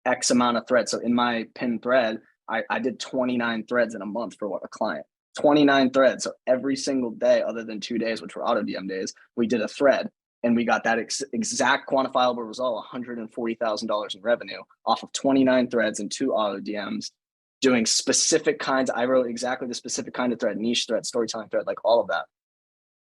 X amount of threads. So in my pinned thread, I did 29 threads in a month for what a client. 29 threads. So every single day, other than 2 days, which were auto DM days, we did a thread. And we got that exact quantifiable result, $140,000 in revenue off of 29 threads and 2 auto DMs, doing specific kinds. I wrote exactly the specific kind of thread, niche thread, storytelling thread, like all of that.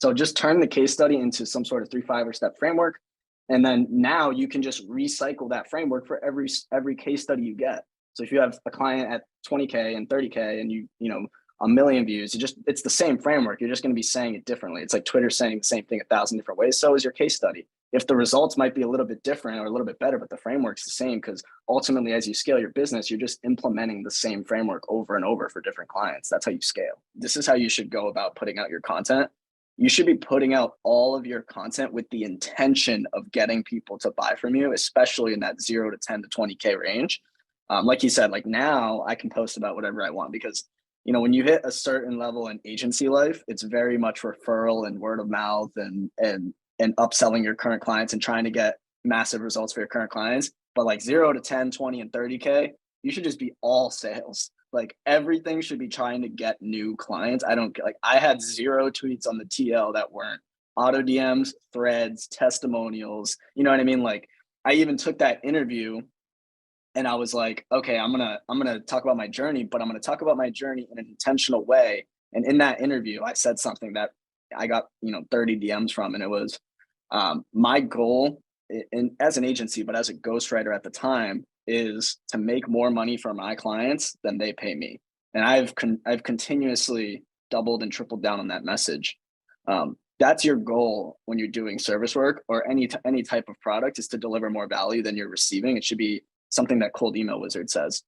So just turn the case study into some sort of 3-5 step framework. And then now you can just recycle that framework for every case study you get. So if you have a client at 20K and 30K and you know, a million views, it's the same framework. You're just going to be saying it differently. It's like Twitter saying the same thing 1,000 different ways. So is your case study. If the results might be a little bit different or a little bit better, but the framework's the same, because ultimately, as you scale your business, you're just implementing the same framework over and over for different clients. That's how you scale. This is how you should go about putting out your content. You should be putting out all of your content with the intention of getting people to buy from you, especially in that 0 to 10 to 20K range. Like you said, like now I can post about whatever I want, because you know, when you hit a certain level in agency life, it's very much referral and word of mouth and upselling your current clients and trying to get massive results for your current clients. But like 0 to 10, 20, and 30K, you should just be all sales. Like everything should be trying to get new clients. I had 0 tweets on the TL that weren't auto DMs, threads, testimonials. You know what I mean? Like I even took that interview and I was like, okay, I'm gonna talk about my journey, but I'm gonna talk about my journey in an intentional way. And in that interview, I said something that I got 30 DMs from, and it was my goal as an agency, but as a ghostwriter at the time, is to make more money for my clients than they pay me. And I've continuously doubled and tripled down on that message. That's your goal when you're doing service work or any type of product, is to deliver more value than you're receiving. It should be something that Cold Email Wizard says.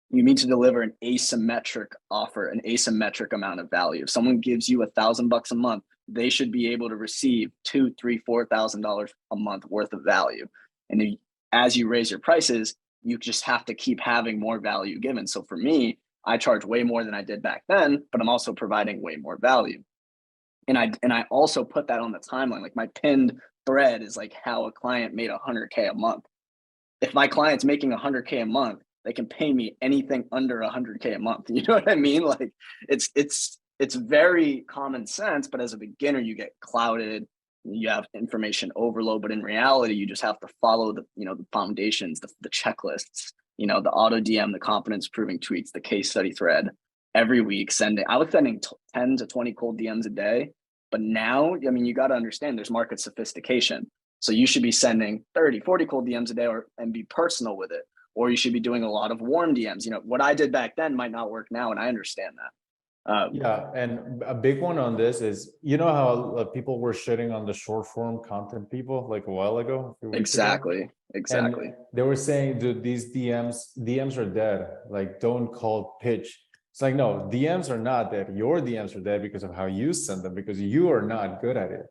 You need to deliver an asymmetric offer, an asymmetric amount of value. If someone gives you $1,000 a month, they should be able to receive $2,000, $3,000, $4,000 a month worth of value. And as you raise your prices, you just have to keep having more value given. So for me, I charge way more than I did back then, but I'm also providing way more value. And I also put that on the timeline. Like my pinned thread is like how a client made 100K a month. If my client's making 100K a month, they can pay me anything under 100K a month. You know what I mean? Like it's very common sense, but as a beginner, you get clouded. You have information overload, but in reality, you just have to follow the foundations, the checklists, the auto DM, the confidence proving tweets, the case study thread every week. I was sending 10 to 20 cold DMs a day, but now, I mean, you got to understand there's market sophistication. So you should be sending 30, 40 cold DMs a day and be personal with it. Or you should be doing a lot of warm DMs. What I did back then might not work now, and I understand that. Yeah, and a big one on this is, how people were shitting on the short form content people like a while ago, a few weeks ago? Exactly. And they were saying, dude, these DMs are dead. Like, don't call pitch. It's like, no, DMs are not dead. Your DMs are dead because of how you send them, because you are not good at it.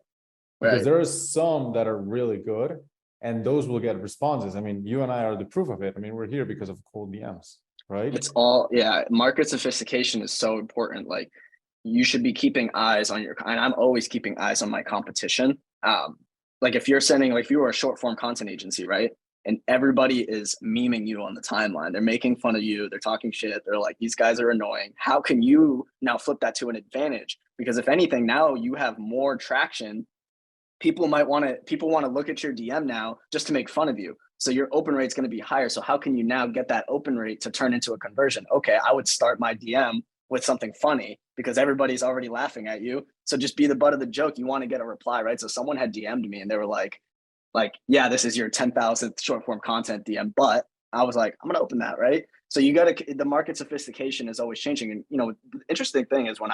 Because Right. there are some that are really good, and those will get responses. I mean, you and I are the proof of it. I mean, we're here because of cold DMs, right? It's all, yeah, market sophistication is so important. Like you should be keeping eyes on and I'm always keeping eyes on my competition. Like if you're if you were a short form content agency, right? And everybody is memeing you on the timeline. They're making fun of you. They're talking shit. They're like, these guys are annoying. How can you now flip that to an advantage? Because if anything, now you have more traction. People want to look at your DM now just to make fun of you. So your open rate is going to be higher. So how can you now get that open rate to turn into a conversion? Okay, I would start my DM with something funny because everybody's already laughing at you. So just be the butt of the joke. You want to get a reply, right? So someone had DM'd me and they were like, yeah, this is your 10,000th short form content DM. But I was like, I'm going to open that, right? So the market sophistication is always changing. And, the interesting thing is when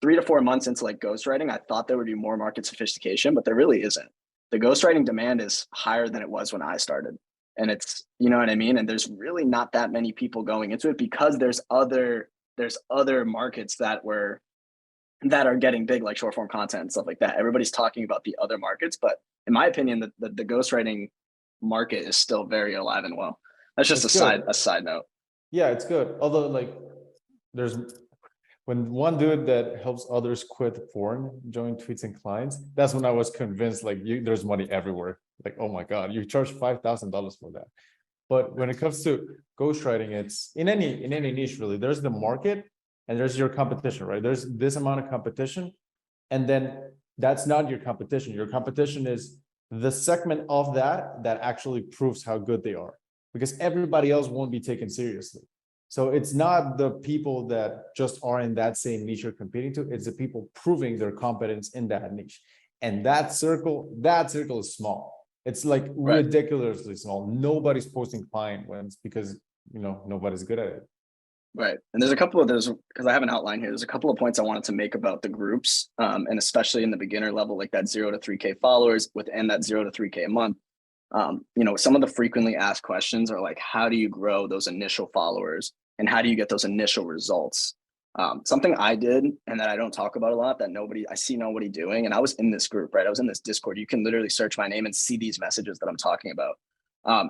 3 to 4 months into like ghostwriting, I thought there would be more market sophistication, but there really isn't. The ghostwriting demand is higher than it was when I started. And it's, you know what I mean? And there's really not that many people going into it because there's other markets that are getting big, like short form content and stuff like that. Everybody's talking about the other markets, but in my opinion, the ghostwriting market is still very alive and well. That's just a side note. Yeah, it's good. Although there's when one dude that helps others quit porn join Tweets and Clients, that's when I was convinced there's money everywhere. Like, oh my God, you charge $5,000 for that. But when it comes to ghostwriting, it's in any niche really, there's the market and there's your competition, right? There's this amount of competition. And then that's not your competition. Your competition is the segment of that actually proves how good they are, because everybody else won't be taken seriously. So it's not the people that just are in that same niche you're competing to, it's the people proving their competence in that niche. And that circle is small. It's like Right. ridiculously small. Nobody's posting client wins because, you know, nobody's good at it. Right. And there's a couple of those, because I have an outline here. There's a couple of points I wanted to make about the groups, and especially in the beginner level, like that 0 to 3K followers within that 0 to 3K a month. You know, some of the frequently asked questions are like, how do you grow those initial followers and how do you get those initial results? Something I did and that I don't talk about a lot that I see nobody doing. And I was in this group, right? I was in this Discord. You can literally search my name and see these messages that I'm talking about.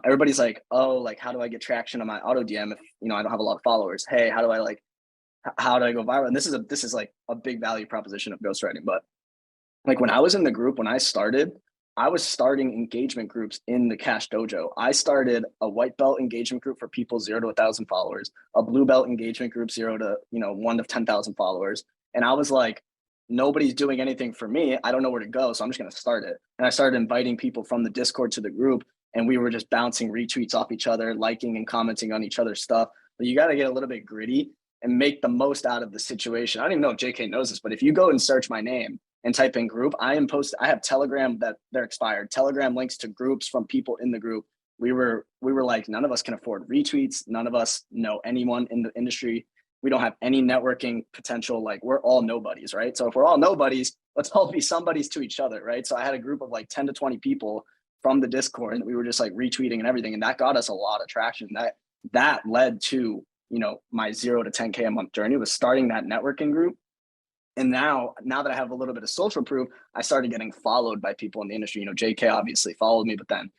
Everybody's like, oh, like, how do I get traction on my auto DM if, you know, I don't have a lot of followers? Hey, how do I go viral? And this is like a big value proposition of ghostwriting. But like when I was in the group, when I started, I was starting engagement groups in the Cash Dojo. I started a white belt engagement group for people 0 to 1,000 followers, a blue belt engagement group 0 to 1 to 10,000 followers, and I was like, nobody's doing anything for me. I don't know where to go, so I'm just gonna start it. And I started inviting people from the Discord to the group, and we were just bouncing retweets off each other, liking and commenting on each other's stuff. But you got to get a little bit gritty and make the most out of the situation. I don't even know if JK knows this, but if you go and search my name and type in group, I have Telegram that they're expired, Telegram links to groups from people in the group. We were like, none of us can afford retweets. None of us know anyone in the industry. We don't have any networking potential. Like, we're all nobodies, right? So if we're all nobodies, let's all be somebodies to each other, right? So I had a group of like 10 to 20 people from the Discord, and we were just like retweeting and everything. And that got us a lot of traction. That led to, my 0 to 10K a month journey, was starting that networking group. And now that I have a little bit of social proof, I started getting followed by people in the industry. JK obviously followed me, but then,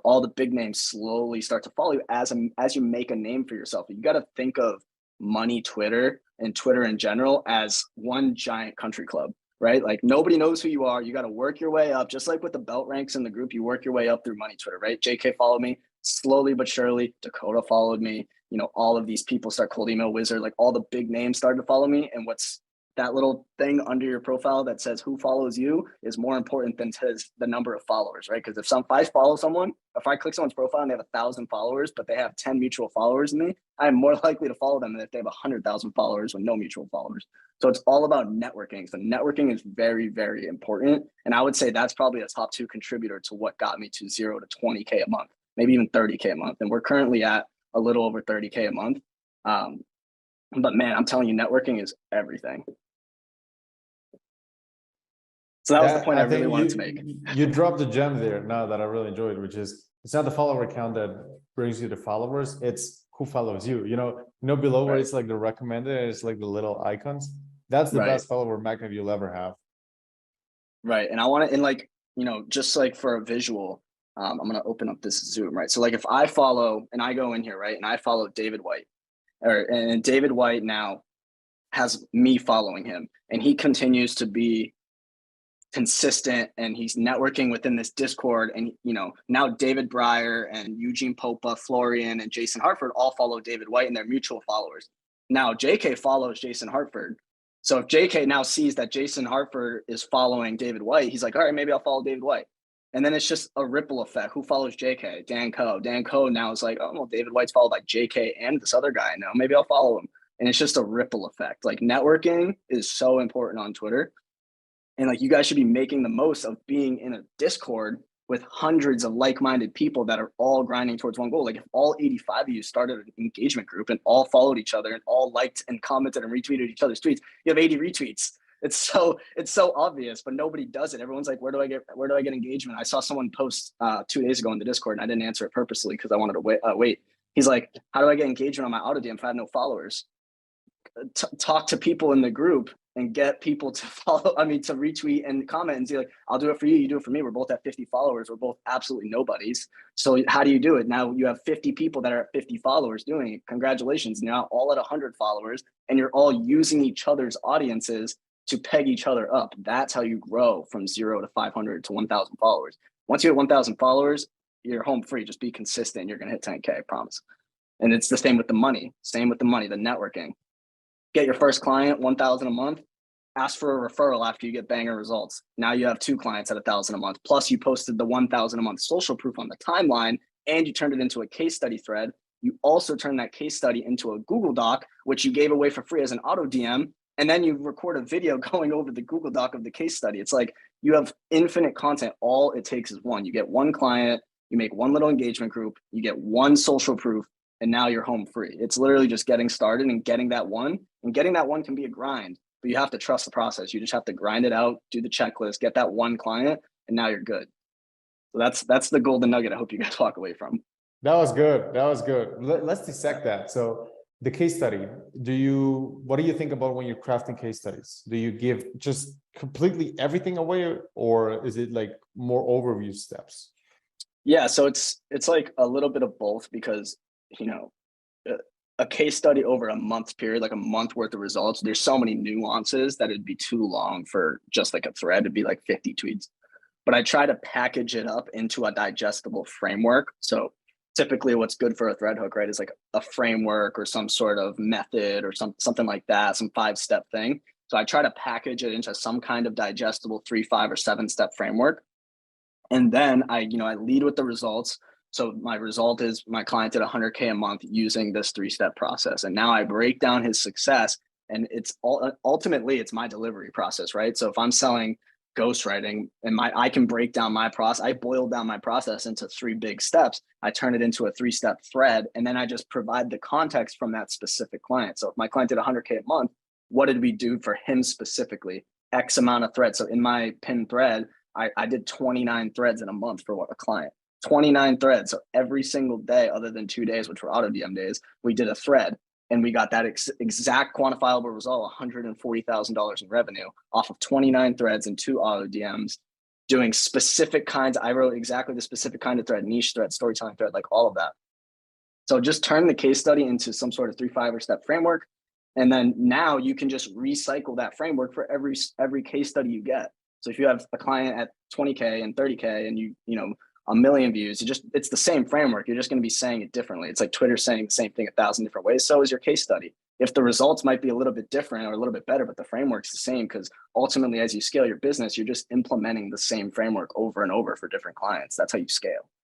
all the big names slowly start to follow you as you make a name for yourself. You got to think of money Twitter and Twitter in general as one giant country club, right? Like, nobody knows who you are. You got to work your way up, just like with the belt ranks in the group. You work your way up through money Twitter, right? JK followed me slowly but surely. Dakota followed me. All of these people start Cold Email Wizard, like all the big names started to follow me. And what's that little thing under your profile that says who follows you is more important than the number of followers, right? Because if I follow someone, if I click someone's profile and they have 1,000 followers, but they have 10 mutual followers in me, I'm more likely to follow them than if they have 100,000 followers with no mutual followers. So it's all about networking. So networking is very, very important. And I would say that's probably a top 2 contributor to what got me to 0 to 20K a month, maybe even 30K a month. And we're currently at a little over 30K a month. But man, I'm telling you, networking is everything. So that was the point I really wanted to make. You dropped a gem there now that I really enjoyed, which is, it's not the follower count that brings you the followers, it's who follows you. Below where it's like the recommended, it's like the little icons. That's the best follower magnet you'll ever have. Right. And I want to, and like, just like for a visual, I'm going to open up this Zoom, right? So like if I follow and I go in here, right, and I follow David White, and David White now has me following him, and he continues to be consistent, and he's networking within this Discord. And now David Breyer and Eugene Popa, Florian, and Jason Hartford all follow David White, and they're mutual followers. Now JK follows Jason Hartford. So if JK now sees that Jason Hartford is following David White, he's like, all right, maybe I'll follow David White. And then it's just a ripple effect. Who follows JK? Dan Coe. Dan Coe now is like, oh, well, David White's followed by JK and this other guy now. Maybe I'll follow him. And it's just a ripple effect. Like, networking is so important on Twitter. And like, you guys should be making the most of being in a Discord with hundreds of like-minded people that are all grinding towards one goal. Like, if all 85 of you started an engagement group and all followed each other and all liked and commented and retweeted each other's tweets, you have 80 retweets. It's so obvious, but nobody does it. Everyone's like, where do I get engagement? I saw someone post 2 days ago in the Discord, and I didn't answer it purposely because I wanted to wait. He's like, how do I get engagement on my auto DM if I have no followers? Talk to people in the group and get people to to retweet and comment and say, like, I'll do it for you, you do it for me. We're both at 50 followers. We're both absolutely nobodies. So how do you do it? Now you have 50 people that are at 50 followers doing it. Congratulations. Now all at 100 followers, and you're all using each other's audiences to peg each other up. That's how you grow from 0 to 500 to 1,000 followers. Once you hit 1,000 followers, you're home free. Just be consistent. You're going to hit 10K, I promise. And it's the same with the money. Same with the money, the networking. Get your first client, 1,000 a month. Ask for a referral after you get banger results. Now you have 2 clients at 1,000 a month. Plus you posted the 1,000 a month social proof on the timeline, and you turned it into a case study thread. You also turned that case study into a Google Doc, which you gave away for free as an auto DM. And then you record a video going over the Google Doc of the case study. It's like you have infinite content. All it takes is one. You get one client, you make one little engagement group, you get one social proof, and now you're home free. It's literally just getting started and getting that one. And getting that one can be a grind, but you have to trust the process. You just have to grind it out, do the checklist, get that one client, and now you're good. So that's the golden nugget I hope you guys walk away from. That was good. That was good. Let's dissect that. So the case study, what do you think about when you're crafting case studies? Do you give just completely everything away, or is it like more overview steps? Yeah, so it's like a little bit of both, because, you know, a case study over a month period, like a month worth of results, there's so many nuances that it'd be too long for just like a thread. It'd be like 50 tweets. But I try to package it up into a digestible framework. So typically what's good for a thread hook, right, is like a framework or some sort of method or something like that, some 5-step thing. So I try to package it into some kind of digestible 3, 5, or 7-step framework. And then I lead with the results. So my result is my client did 100K a month using this 3-step process. And now I break down his success, and ultimately it's my delivery process, right? So if I'm selling ghostwriting and I can break down my process, I boil down my process into 3 big steps. I turn it into a 3-step thread, and then I just provide the context from that specific client. So if my client did 100K a month, what did we do for him specifically? X amount of threads. So in my pinned thread, I did 29 threads in a month for what a client. 29 threads. So every single day, other than 2 days, which were auto DM days, we did a thread, and we got that exact quantifiable result, $140,000 in revenue off of 29 threads and 2 auto DMs, doing specific kinds. I wrote exactly the specific kind of thread, niche thread, storytelling thread, like all of that. So just turn the case study into some sort of 3, 5 step framework. And then now you can just recycle that framework for every case study you get. So if you have a client at 20K and 30K and you know, a million views, it's the same framework. You're just going to be saying it differently. It's like Twitter saying the same thing 1,000 different ways. So is your case study. If the results might be a little bit different or a little bit better, but the framework's the same, because ultimately as you scale your business, you're just implementing the same framework over and over for different clients. That's how you scale.